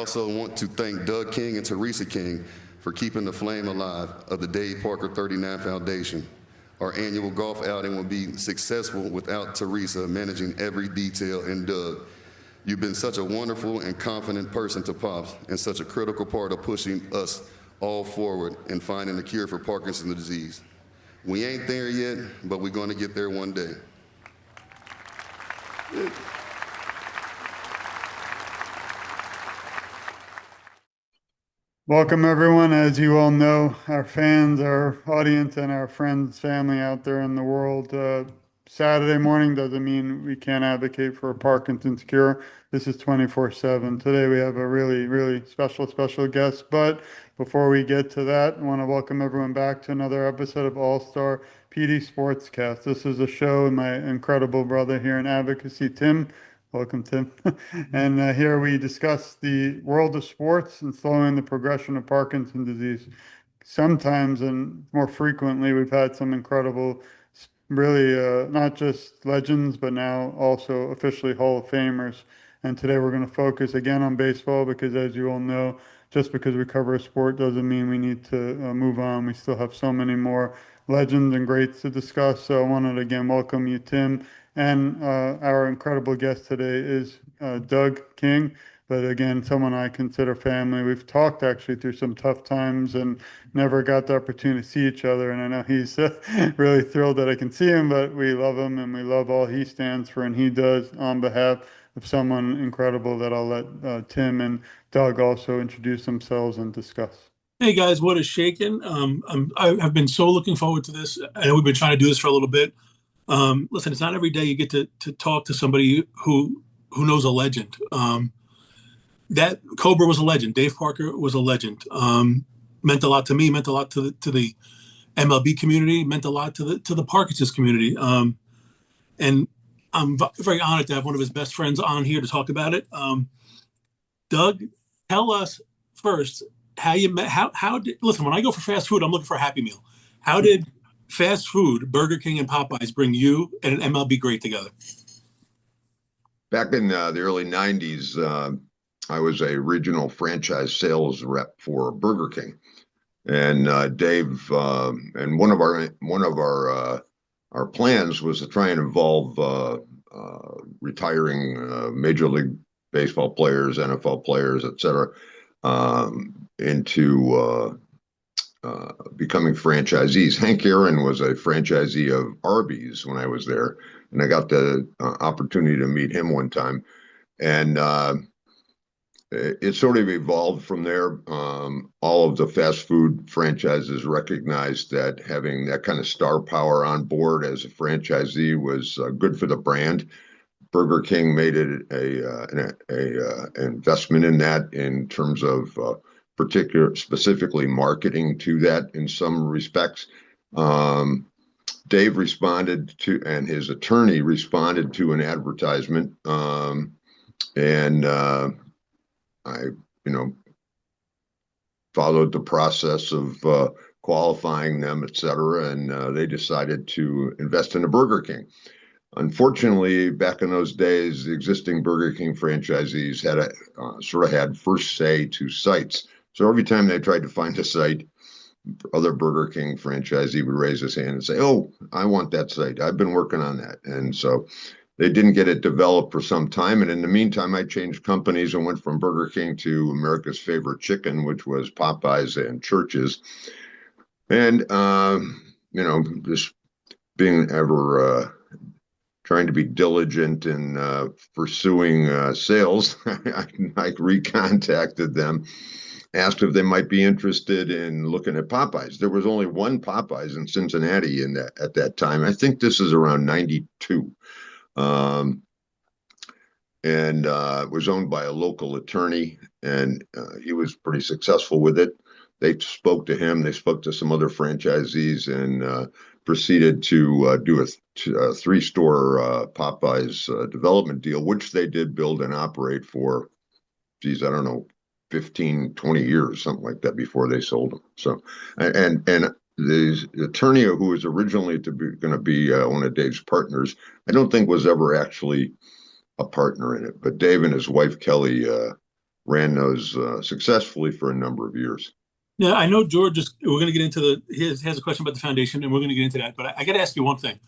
also want to thank Doug King and Teresa King for keeping the flame alive of the Dave Parker 39 Foundation. Our annual golf outing would be successful without Teresa managing every detail and Doug. You've been such a wonderful and confident person to Pops and such a critical part of pushing us all forward and finding a cure for Parkinson's disease. We ain't there yet, but we're going to get there one day. Welcome, everyone. As you all know, our fans, our audience, and our friends, family out there in the world, Saturday morning doesn't mean we can't advocate for a Parkinson's cure. This is 24/7. Today we have a really, really special guest. But before we get to that, I want to welcome everyone back to another episode of All-Star PD Sportscast. This is a show with my incredible brother here in advocacy, Tim. Welcome, Tim. And here we discuss the world of sports and slowing the progression of Parkinson's disease. Sometimes and more frequently, we've had some incredible, really not just legends, but now also officially Hall of Famers. And today we're going to focus again on baseball because, as you all know, just because we cover a sport doesn't mean we need to move on. We still have so many more legends and greats to discuss. So I wanted to again welcome you, Tim. And our incredible guest today is Doug King, but again, someone I consider family. We've talked actually through some tough times and never got the opportunity to see each other. And I know he's really thrilled that I can see him, but we love him and we love all he stands for and he does on behalf of someone incredible that I'll let Tim and Doug also introduce themselves and discuss. Hey guys, what is shaking? I've been so looking forward to this. I know we've been trying to do this for a little bit. Listen, it's not every day you get to talk to somebody who knows a legend. That Cobra was a legend. Dave Parker was a legend. Meant a lot to me. Meant a lot to the MLB community. Meant a lot to the Parkinson's community. And I'm very honored to have one of his best friends on here to talk about it. Doug, tell us first how you met. How did listen? When I go for fast food, I'm looking for a Happy Meal. How did fast food, Burger King and Popeyes, bring you and an MLB great together? Back in the early 90s, I was a regional franchise sales rep for Burger King. And Dave, and one of our plans was to try and involve retiring Major League Baseball players, NFL players, et cetera, into becoming franchisees. Hank Aaron was a franchisee of Arby's when I was there, and I got the opportunity to meet him one time. And it sort of evolved from there. All of the fast food franchises recognized that having that kind of star power on board as a franchisee was good for the brand. Burger King made it an investment in that in terms of specifically marketing to that in some respects. Dave responded to, and his attorney responded to an advertisement, and I, followed the process of qualifying them, et cetera, and they decided to invest in a Burger King. Unfortunately, back in those days, the existing Burger King franchisees had sort of had first say to sites. So every time they tried to find a site, other Burger King franchisee would raise his hand and say, "Oh, I want that site. I've been working on that." And so they didn't get it developed for some time. And in the meantime, I changed companies and went from Burger King to America's favorite chicken, which was Popeyes and Church's. And, just being ever trying to be diligent in pursuing sales, I recontacted them, asked if they might be interested in looking at Popeyes. There was only one Popeyes in Cincinnati at that time. I think this is around 92. And it was owned by a local attorney, and he was pretty successful with it. They spoke to him. They spoke to some other franchisees and proceeded to do a three-store Popeyes development deal, which they did build and operate for, I don't know, 15, 20 years, something like that, before they sold them. So, and the attorney who was originally going to be one of Dave's partners, I don't think was ever actually a partner in it. But Dave and his wife, Kelly, ran those successfully for a number of years. Yeah, I know George is, we're going to get into he has a question about the foundation and we're going to get into that. But I got to ask you one thing.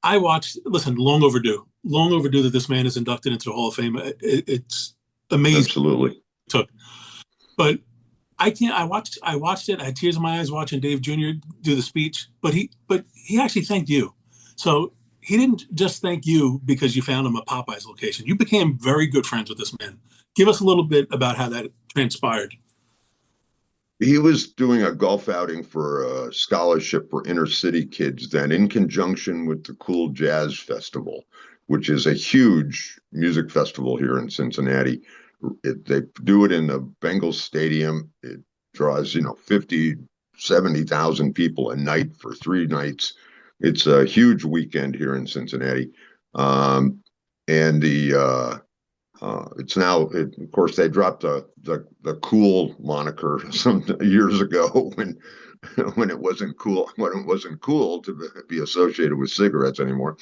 I watched, listen, long overdue that this man is inducted into the Hall of Fame. It's amazing. Absolutely. It took. But I can't, I watched it. I had tears in my eyes watching Dave Jr. do the speech, but he actually thanked you. So he didn't just thank you because you found him a Popeyes location. You became very good friends with this man. Give us a little bit about how that transpired. He was doing a golf outing for a scholarship for inner city kids then in conjunction with the Cool Jazz Festival, which is a huge music festival here in Cincinnati. They do it in the Bengals Stadium. It draws, 50, 70,000 people a night for 3 nights. It's a huge weekend here in Cincinnati. And it's now, of course, they dropped the cool moniker some years ago when it wasn't cool to be associated with cigarettes anymore.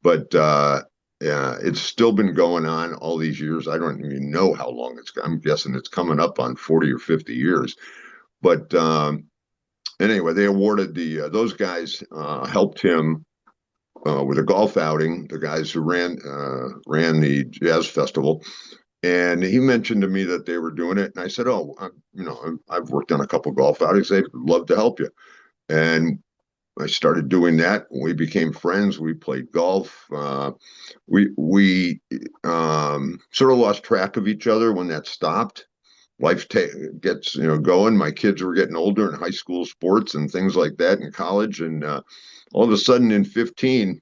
But yeah, it's still been going on all these years. I don't even know how long I'm guessing it's coming up on 40 or 50 years. But anyway, they awarded those guys helped him with a golf outing, the guys who ran the jazz festival. And he mentioned to me that they were doing it. And I said, oh, I've worked on a couple golf outings. They'd love to help you. And I started doing that. We became friends. We played golf. We sort of lost track of each other when that stopped. Life gets going. My kids were getting older in high school sports and things like that in college. And all of a sudden in 15,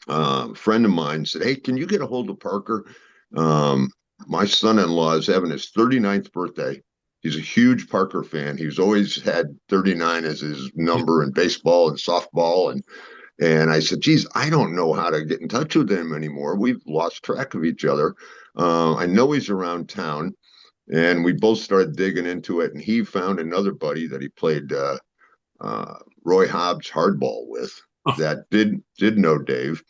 a friend of mine said, hey, can you get a hold of Parker? My son-in-law is having his 39th birthday. He's a huge Parker fan. He's always had 39 as his number in baseball and softball. And I said, geez, I don't know how to get in touch with him anymore. We've lost track of each other. I know he's around town. And we both started digging into it. And he found another buddy that he played Roy Hobbs hardball with that did know Dave.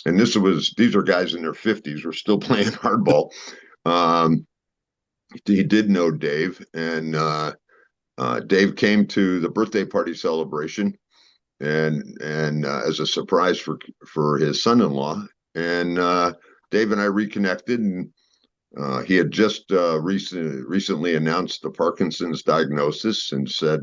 And these are guys in their 50s who are still playing hardball. He did know Dave, and Dave came to the birthday party celebration, and as a surprise for his son-in-law. And Dave and I reconnected, and he had just recently announced the Parkinson's diagnosis, and said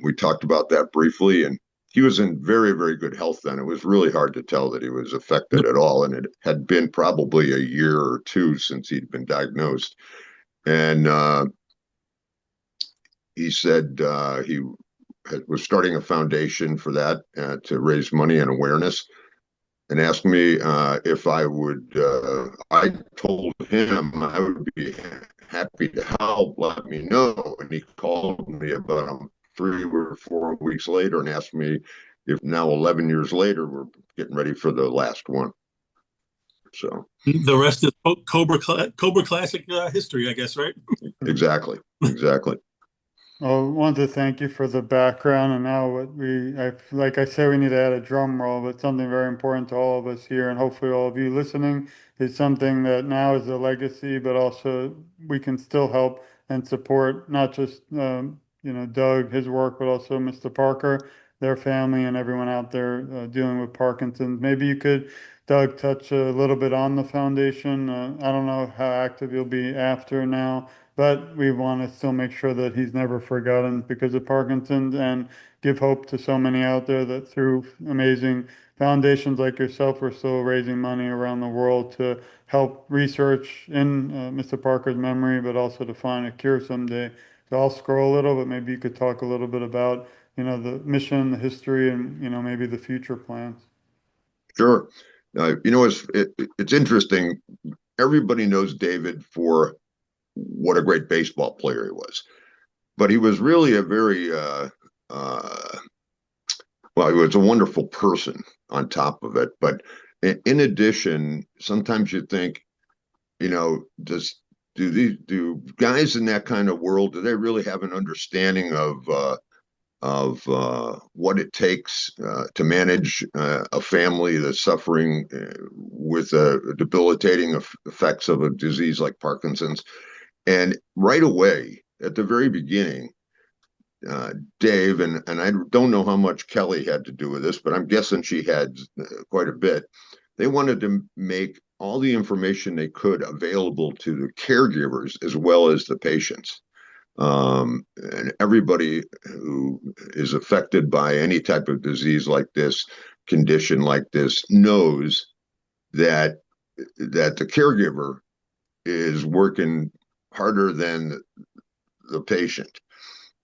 we talked about that briefly, and he was in very, very good health then. It was really hard to tell that he was affected at all. And it had been probably a year or two since he'd been diagnosed. And he said he was starting a foundation for that to raise money and awareness, and asked me if I would, I told him I would be happy to help, let me know. And he called me about 3 or 4 weeks later and asked me if now 11 years later, we're getting ready for the last one. So the rest is Cobra Classic history, I guess, right? Exactly. Well, I want to thank you for the background, and now like I said, we need to add a drum roll, but something very important to all of us here, and hopefully all of you listening, is something that now is a legacy, but also we can still help and support not just Doug, his work, but also Mr. Parker, their family, and everyone out there dealing with Parkinson's. Maybe you could, Doug, touch a little bit on the foundation. I don't know how active you'll be after now, but we want to still make sure that he's never forgotten because of Parkinson's, and give hope to so many out there that through amazing foundations like yourself, we're still raising money around the world to help research in Mr. Parker's memory, but also to find a cure someday. So I'll scroll a little, but maybe you could talk a little bit about, the mission, the history, and, maybe the future plans. Sure. It's interesting. Everybody knows David for what a great baseball player he was, but he was really a very he was a wonderful person on top of it. But in addition, sometimes you think, do guys in that kind of world, do they really have an understanding of what it takes to manage a family that's suffering with debilitating effects of a disease like Parkinson's. And right away, at the very beginning, Dave, and I don't know how much Kelly had to do with this, but I'm guessing she had quite a bit. They wanted to make all the information they could available to the caregivers as well as the patients. And everybody who is affected by any type of disease like this, condition like this, knows that the caregiver is working harder than the patient.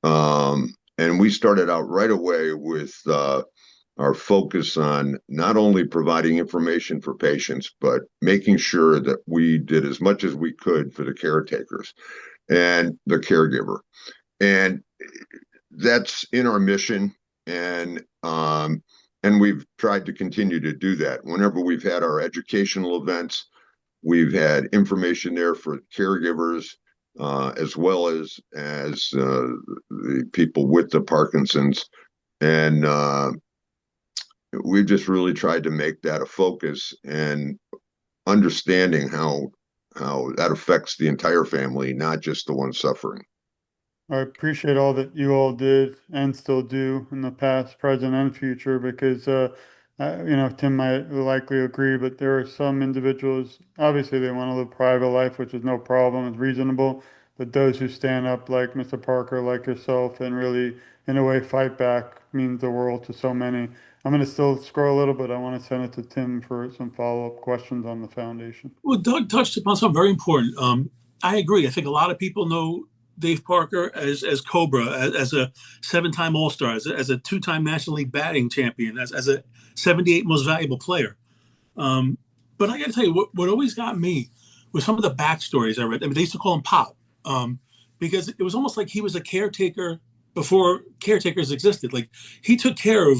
And we started out right away with our focus on not only providing information for patients, but making sure that we did as much as we could for the caretakers and the caregiver. And that's in our mission. And we've tried to continue to do that. Whenever we've had our educational events, we've had information there for caregivers, as well as the people with the Parkinson's. And we've just really tried to make that a focus, and understanding how that affects the entire family, not just the one suffering. I appreciate all that you all did and still do in the past, present, and future, because, Tim might likely agree, but there are some individuals, obviously they want to live private life, which is no problem, it's reasonable. But those who stand up like Mr. Parker, like yourself, and really, in a way, fight back means the world to so many. I'm going to still scroll a little bit. I want to send it to Tim for some follow-up questions on the foundation. Well, Doug touched upon something very important. I agree. I think a lot of people know Dave Parker as Cobra, as a 7-time All-Star, as a 2-time National League batting champion, as a 78 most valuable player. But I got to tell you, what always got me was some of the backstories I read. I mean, they used to call him Pop, because it was almost like he was a caretaker before caretakers existed. Like, he took care of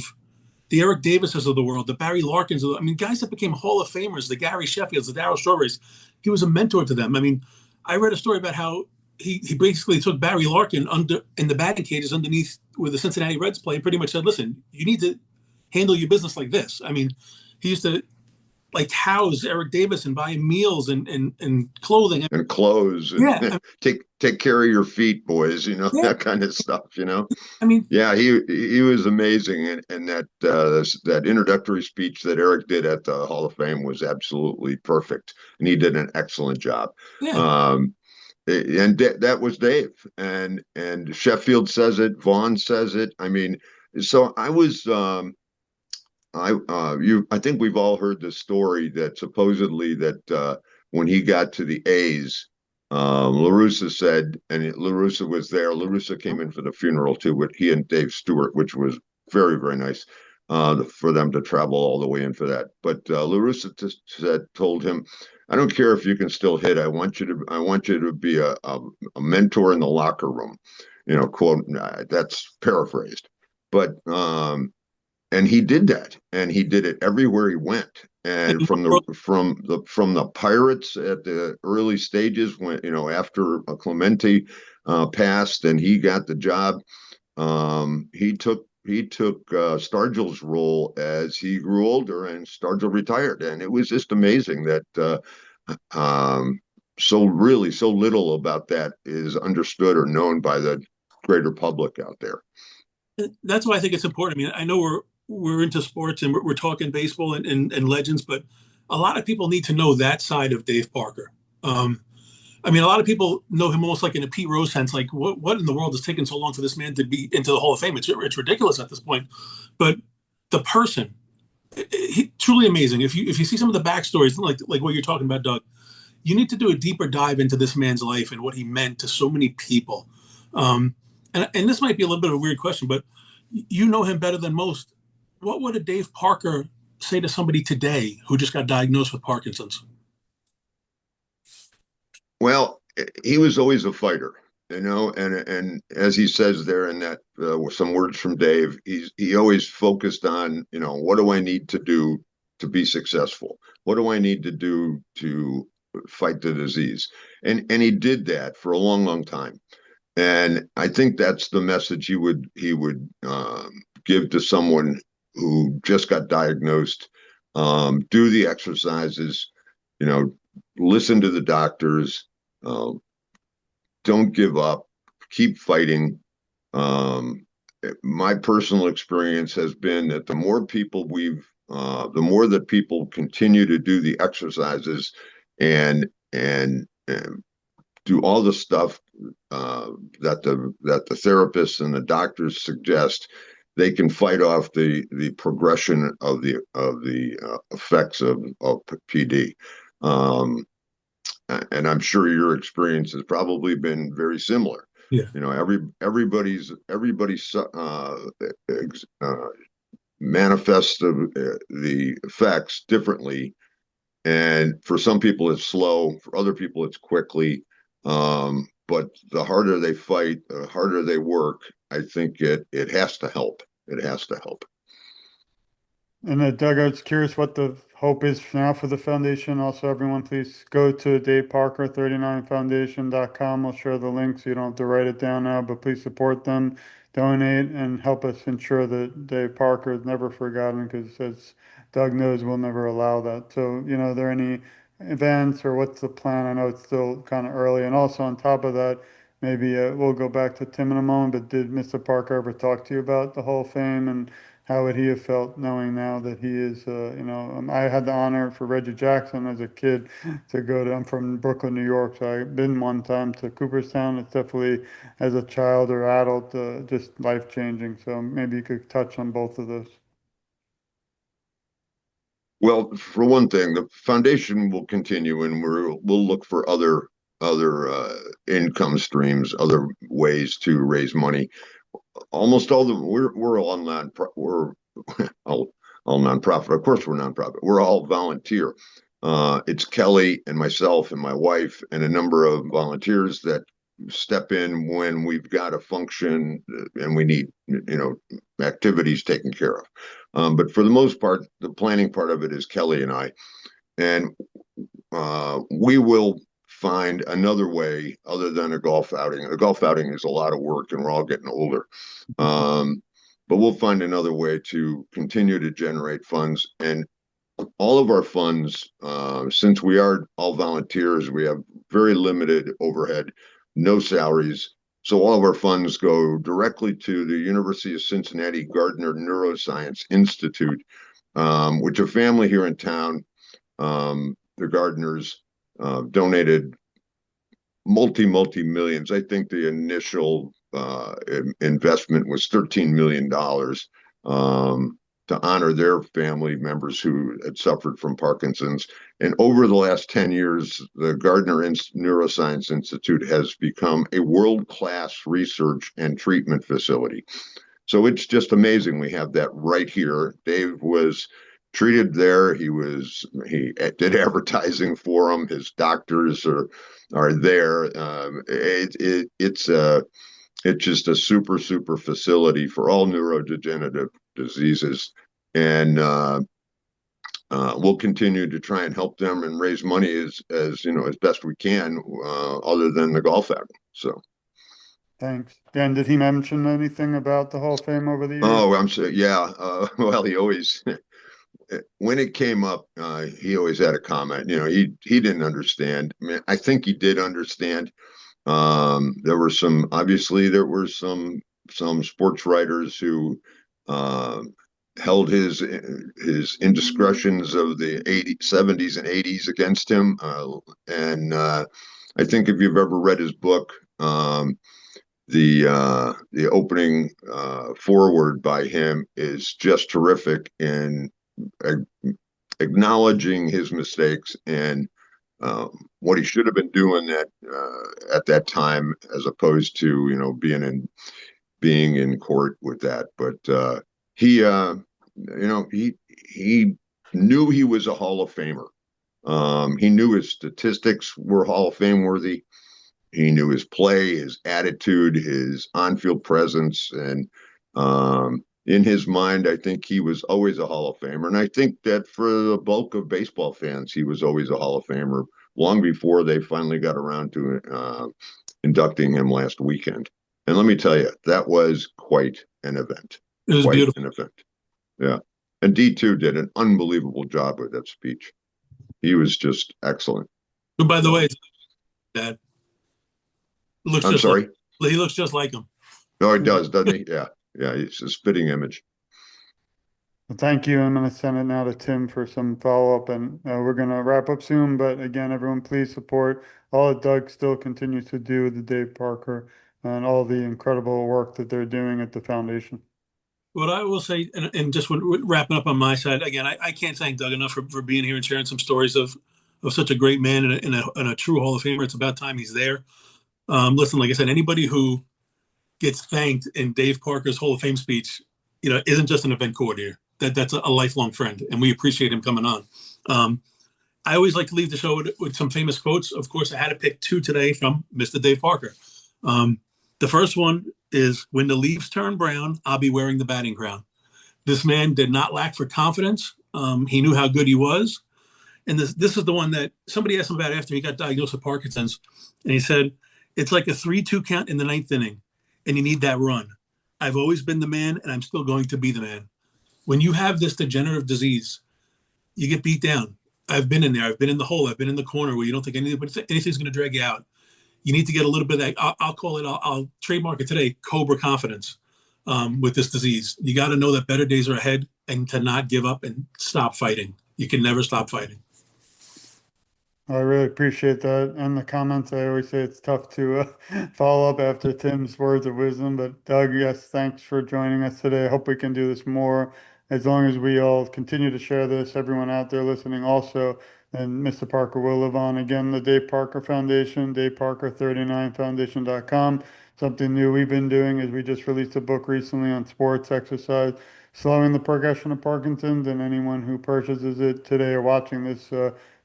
the Eric Davises of the world, the Barry Larkins I mean, guys that became Hall of Famers, the Gary Sheffields, the Darryl Strawberries. He was a mentor to them. I mean, I read a story about how he basically took Barry Larkin in the batting cages underneath where the Cincinnati Reds play, and pretty much said, listen, you need to handle your business like this. I mean, he used to like house Eric Davis and buy him meals and clothing. And clothes. And Yeah. take care of your feet, boys, Yeah. that kind of stuff, I mean, Yeah, he was amazing. And that introductory speech that Eric did at the Hall of Fame was absolutely perfect. And he did an excellent job. yeah. And that was Dave. And Sheffield says it, Vaughn says it. I mean, so I was I think we've all heard the story that supposedly that when he got to the A's, La Russa said, and La Russa was there. La Russa came in for the funeral too, with he and Dave Stewart, which was very, very nice for them to travel all the way in for that. But La Russa told him, "I don't care if you can still hit. I want you to be a mentor in the locker room." Quote. That's paraphrased, but and he did that, and he did it everywhere he went. And from the Pirates at the early stages, when after Clemente passed and he got the job, he took Stargell's role as he grew older, and Stargell retired. And it was just amazing that so little about that is understood or known by the greater public out there. That's why I think it's important. I mean, I know we're into sports and we're talking baseball and legends, but a lot of people need to know that side of Dave Parker. I mean, a lot of people know him almost like in a Pete Rose sense, like what in the world has taken so long for this man to be into the Hall of Fame? It's ridiculous at this point. But the person, he, truly amazing. If you see some of the backstories, like what you're talking about, Doug, you need to do a deeper dive into this man's life and what he meant to so many people. And this might be a little bit of a weird question, but you know him better than most. What would a Dave Parker say to somebody today who just got diagnosed with Parkinson's? Well, he was always a fighter, and as he says there in that some words from Dave, he always focused on, what do I need to do to be successful? What do I need to do to fight the disease? And he did that for a long, long time. And I think that's the message he would give to someone who just got diagnosed. Do the exercises, you know, listen to the doctors, uh, don't give up, keep fighting. Um, my personal experience has been that the more the more that people continue to do the exercises and do all the stuff that the therapists and the doctors suggest, they can fight off the progression of the effects of PD. Um, and I'm sure your experience has probably been very similar. Yeah. You know, everybody's manifests the effects differently, and for some people it's slow, for other people it's quickly. But the harder they fight, the harder they work. I think it has to help. It has to help. And Doug, I was curious what the hope is now for the foundation. Also, everyone, please go to DaveParker39Foundation.com. We'll share the link so you don't have to write it down now, but please support them, donate, and help us ensure that Dave Parker is never forgotten, because as Doug knows, we'll never allow that. So, are there any events or what's the plan? I know it's still kind of early. And also on top of that, maybe we'll go back to Tim in a moment, but did Mr. Parker ever talk to you about the Hall of Fame, and how would he have felt knowing now that he is, I had the honor for Reggie Jackson as a kid to go to, I'm from Brooklyn, New York, so I've been one time to Cooperstown. It's definitely, as a child or adult, just life changing. So maybe you could touch on both of those. Well, for one thing, the foundation will continue, and we'll look for other income streams, other ways to raise money. Almost all the we're all non we're all nonprofit. Of course, we're nonprofit. We're all volunteer. It's Kelly and myself and my wife and a number of volunteers that step in when we've got a function and we need activities taken care of. But for the most part, the planning part of it is Kelly and I, and we will find another way other than a golf outing. A golf outing is a lot of work, and we're all getting older. But we'll find another way to continue to generate funds. And all of our funds, since we are all volunteers, we have very limited overhead, no salaries. So all of our funds go directly to the University of Cincinnati Gardner Neuroscience Institute, which a family here in town, the Gardners, donated multi millions. I think the initial investment was $13 million to honor their family members who had suffered from Parkinson's. And over the last 10 years, the Gardner Neuroscience Institute has become a world-class research and treatment facility. So it's just amazing we have that right here. Dave was treated there. He did advertising for him. His doctors are there. It's just a super facility for all neurodegenerative diseases, and we'll continue to try and help them and raise money as best we can, other than the golf outing. So. Thanks. Dan, did he mention anything about the Hall of Fame over the years? Oh, I'm sorry. Yeah. Well, he always, when it came up, he always had a comment. He didn't understand. I mean, I think he did understand. There were some sports writers who held his indiscretions of the 80s, 70s, and 80s against him. And I think if you've ever read his book, the opening foreword by him is just terrific in acknowledging his mistakes and what he should have been doing at that time, as opposed to being in court with that. But he knew he was a Hall of Famer. He knew his statistics were Hall of Fame worthy. He knew his play, his attitude, his on-field presence, and in his mind, I think he was always a Hall of Famer. And I think that for the bulk of baseball fans, he was always a Hall of Famer, long before they finally got around to inducting him last weekend. And let me tell you, that was quite an event. It was Quite beautiful. an event. Yeah. And D2 did an unbelievable job with that speech. He was just excellent. And by the way, Dad looks I'm just sorry. like he looks just like him. No, he does, doesn't he? Yeah. Yeah. It's a spitting image. Well, thank you. I'm going to send it now to Tim for some follow-up, and we're going to wrap up soon. But again, everyone, please support all that Doug still continues to do with the Dave Parker and all the incredible work that they're doing at the foundation. What I will say, and just wrapping up on my side, again, I can't thank Doug enough for being here and sharing some stories of such a great man and a true Hall of Famer. It's about time he's there. Listen, like I said, anybody who gets thanked in Dave Parker's Hall of Fame speech, isn't just an event coordinator. That's a lifelong friend, and we appreciate him coming on. I always like to leave the show with some famous quotes. Of course, I had to pick two today from Mr. Dave Parker. The first one is, "When the leaves turn brown, I'll be wearing the batting crown." This man did not lack for confidence. He knew how good he was. And this is the one that somebody asked him about after he got diagnosed with Parkinson's. And he said, "It's like a 3-2 count in the ninth inning, and you need that run. I've always been the man, and I'm still going to be the man." When you have this degenerative disease, you get beat down. I've been in there. I've been in the hole. I've been in the corner where you don't think anything's going to drag you out. You need to get a little bit of that. I'll call it, I'll trademark it today, Cobra confidence with this disease. You got to know that better days are ahead and to not give up and stop fighting. You can never stop fighting. I really appreciate that. And the comments, I always say it's tough to follow up after Tim's words of wisdom. But Doug, yes, thanks for joining us today. I hope we can do this more as long as we all continue to share this. Everyone out there listening also, and Mr. Parker will live on. Again, the Dave Parker Foundation, DaveParker39Foundation.com. Something new we've been doing is we just released a book recently on sports, exercise, slowing the progression of Parkinson's. And anyone who purchases it today or watching this,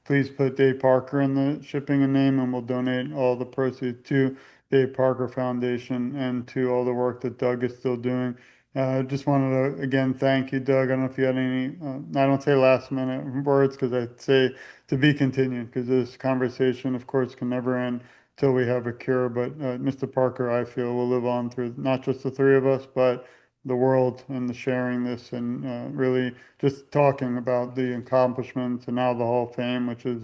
please put Dave Parker in the shipping and name, and we'll donate all the proceeds to Dave Parker Foundation and to all the work that Doug is still doing. Just wanted to, again, thank you, Doug. I don't know if you had any, I don't say last minute words because I'd say to be continued, because this conversation, of course, can never end till we have a cure. But Mr. Parker, I feel, will live on through not just the three of us, but the world, and the sharing this, and really just talking about the accomplishments and now the Hall of Fame, which is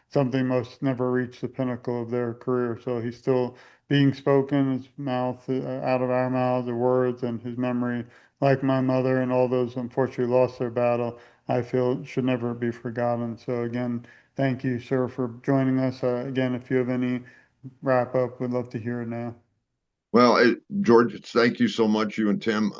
something most never reach the pinnacle of their career. So he's still being spoken, his mouth out of our mouths, the words, and his memory, like my mother and all those unfortunately lost their battle, I feel should never be forgotten. So again, thank you, sir, for joining us. Again, if you have any wrap up, we'd love to hear it now. Well, George, thank you so much, you and Tim,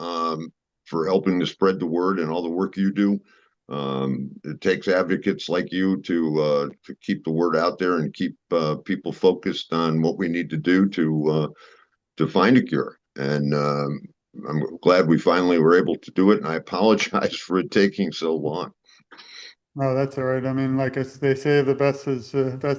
for helping to spread the word and all the work you do. It takes advocates like you to keep the word out there and keep people focused on what we need to do to find a cure. And I'm glad we finally were able to do it. And I apologize for it taking so long. No, that's all right. I mean, they say, the best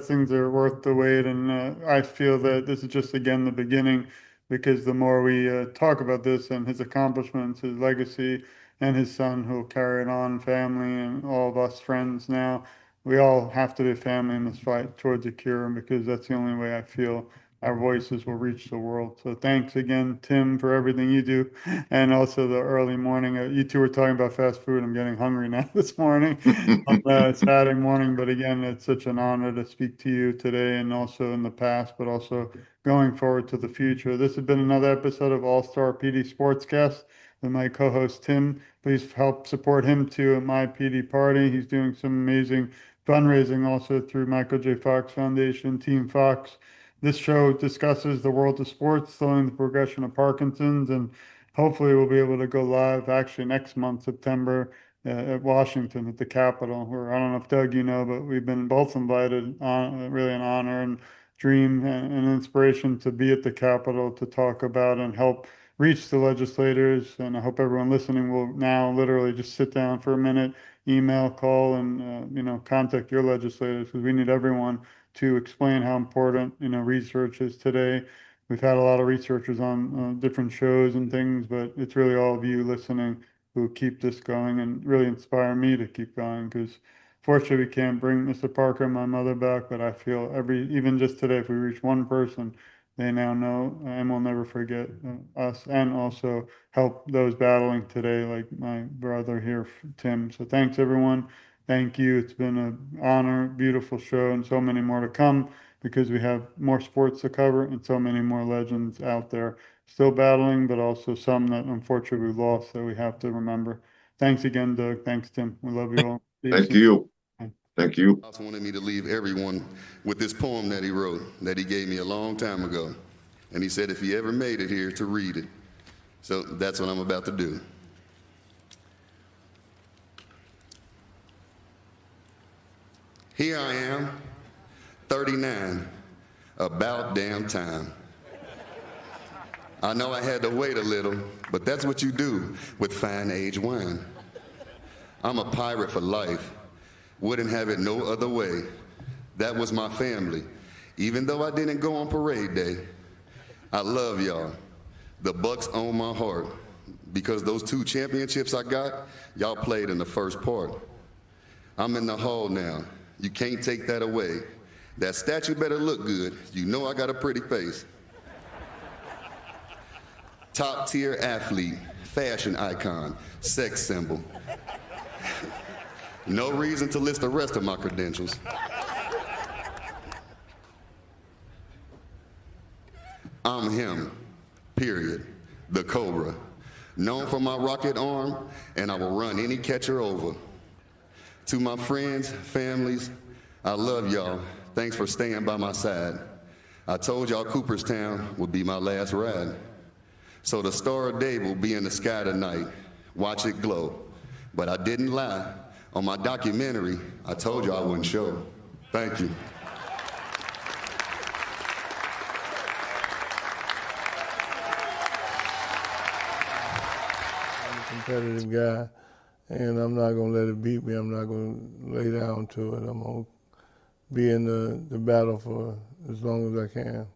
things are worth the wait, and I feel that this is just again the beginning, because the more we talk about this and his accomplishments, his legacy, and his son who'll carry it on, family, and all of us friends now, we all have to be family in this fight towards a cure, because that's the only way I feel our voices will reach the world. So thanks again, Tim, for everything you do, and also the early morning. You two were talking about fast food. I'm getting hungry now this morning on Saturday morning. But again, it's such an honor to speak to you today, and also in the past, but also going forward to the future. This has been another episode of All Star PD Sportscast with my co-host Tim. Please help support him too at my PD party. He's doing some amazing fundraising also through Michael J. Fox Foundation, Team Fox. This show discusses the world of sports, slowing the progression of Parkinson's, and hopefully we'll be able to go live actually next month, September, at Washington at the Capitol. Where I don't know if Doug, but we've been both invited. On really an honor and dream and an inspiration to be at the Capitol to talk about and help reach the legislators. And I hope everyone listening will now literally just sit down for a minute, email, call, and contact your legislators, because we need everyone to explain how important research is today. We've had a lot of researchers on different shows and things, but it's really all of you listening who keep this going and really inspire me to keep going, because fortunately we can't bring Mr. Parker and my mother back, but I feel even just today, if we reach one person, they now know and will never forget us, and also help those battling today, like my brother here, Tim. So thanks, everyone. Thank you. It's been an honor, beautiful show, and so many more to come because we have more sports to cover and so many more legends out there still battling, but also some that unfortunately we lost that we have to remember. Thanks again, Doug. Thanks, Tim. We love you all. See you Thank soon. you. Thank you. Also wanted me to leave everyone with this poem that he wrote, that he gave me a long time ago. And he said if he ever made it here to read it. So that's what I'm about to do. Here I am, 39, about damn time. I know I had to wait a little, but that's what you do with fine age wine. I'm a pirate for life. Wouldn't have it no other way. That was my family. Even though I didn't go on parade day, I love y'all. The Bucks own my heart because those 2 championships I got, y'all played in the first part. I'm in the hall now. You can't take that away. That statue better look good. You know I got a pretty face. Top tier athlete, fashion icon, sex symbol. No reason to list the rest of my credentials. I'm him, period, the Cobra. Known for my rocket arm, and I will run any catcher over. To my friends, families, I love y'all. Thanks for staying by my side. I told y'all Cooperstown would be my last ride. So the Star of Day will be in the sky tonight. Watch it glow. But I didn't lie. On my documentary, I told you I wouldn't show. Thank you. I'm a competitive guy, and I'm not going to let it beat me. I'm not going to lay down to it. I'm going to be in the battle for as long as I can.